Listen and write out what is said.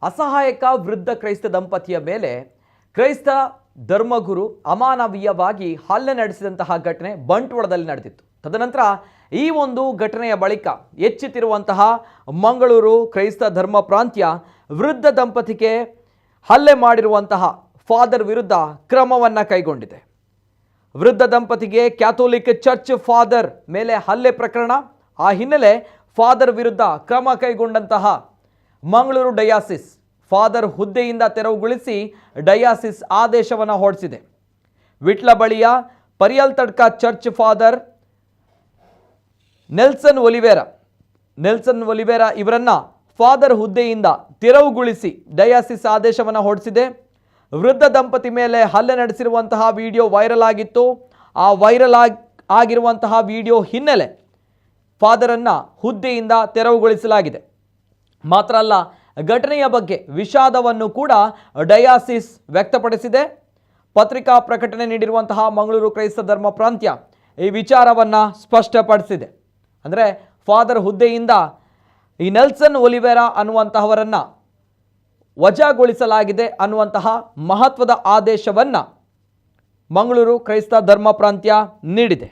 ಅಸಹಾಯಕ ವೃದ್ಧ ಕ್ರೈಸ್ತ ದಂಪತಿಯ ಮೇಲೆ ಕ್ರೈಸ್ತ ಧರ್ಮಗುರು ಅಮಾನವೀಯವಾಗಿ ಹಲ್ಲೆ ನಡೆಸಿದಂತಹ ಘಟನೆ ಬಂಟ್ವಾಳದಲ್ಲಿ ನಡೆದಿತ್ತು. ತದನಂತರ ಈ ಒಂದು ಘಟನೆಯ ಬಳಿಕ ಎಚ್ಚೆತ್ತಿರುವಂತಹ ಮಂಗಳೂರು ಕ್ರೈಸ್ತ ಧರ್ಮ ಪ್ರಾಂತ್ಯ ವೃದ್ಧ ದಂಪತಿಗೆ ಹಲ್ಲೆ ಮಾಡಿರುವಂತಹ ಫಾದರ್ ವಿರುದ್ಧ ಕ್ರಮವನ್ನು ಕೈಗೊಂಡಿದೆ. ವೃದ್ಧ ದಂಪತಿಗೆ ಕ್ಯಾಥೋಲಿಕ್ ಚರ್ಚ್ ಫಾದರ್ ಮೇಲೆ ಹಲ್ಲೆ ಪ್ರಕರಣ, ಆ ಹಿನ್ನೆಲೆ ಫಾದರ್ ವಿರುದ್ಧ ಕ್ರಮ ಕೈಗೊಂಡಂತಹ ಮಂಗಳೂರು ಡಯಾಸಿಸ್ ಫಾದರ್ ಹುದ್ದೆಯಿಂದ ತೆರವುಗೊಳಿಸಿ ಡಯಾಸಿಸ್ ಆದೇಶವನ್ನು ಹೊರಡಿಸಿದೆ. ವಿಟ್ಲ ಬಳಿಯ ಪರಿಯಲ್ tadka church father Nelson Oliveira ಇವರನ್ನ ಫಾದರ್ ಹುದ್ದೆಯಿಂದ ತೆರವುಗೊಳಿಸಿ ಡಯಾಸಿಸ್ ಆದೇಶವನ್ನು ಹೊರಡಿಸಿದೆ. ವೃದ್ಧ ದಂಪತಿ ಮೇಲೆ ಹಲ್ಲೆ ನಡೆಸಿರುವಂತಹ ವಿಡಿಯೋ ವೈರಲ್ ಆಗಿತ್ತು. ಆ ವೈರಲ್ ಆಗಿರುವಂತಹ ವಿಡಿಯೋ ಹಿನ್ನೆಲೆ ಫಾದರನ್ನು ಹುದ್ದೆಯಿಂದ ತೆರವುಗೊಳಿಸಲಾಗಿದೆ. ಮಾತ್ರ ಅಲ್ಲ, ಘಟನೆಯ ಬಗ್ಗೆ ವಿಷಾದವನ್ನು ಕೂಡ ಡಯಾಸಿಸ್ ವ್ಯಕ್ತಪಡಿಸಿದೆ. ಪತ್ರಿಕಾ ಪ್ರಕಟಣೆ ನೀಡಿರುವಂತಹ ಮಂಗಳೂರು ಕ್ರೈಸ್ತ ಧರ್ಮ ಪ್ರಾಂತ್ಯ ಈ ವಿಚಾರವನ್ನು ಸ್ಪಷ್ಟಪಡಿಸಿದೆ. ಅಂದರೆ ಫಾದರ್ ಹುದ್ದೆಯಿಂದ ಈ ನೆಲ್ಸನ್ ಒಲಿವೇರಾ ಅನ್ನುವಂತಹವರನ್ನು ವಜಾಗೊಳಿಸಲಾಗಿದೆ ಅನ್ನುವಂತಹ ಮಹತ್ವದ ಆದೇಶವನ್ನು ಮಂಗಳೂರು ಕ್ರೈಸ್ತ ಧರ್ಮ ಪ್ರಾಂತ್ಯ ನೀಡಿದೆ.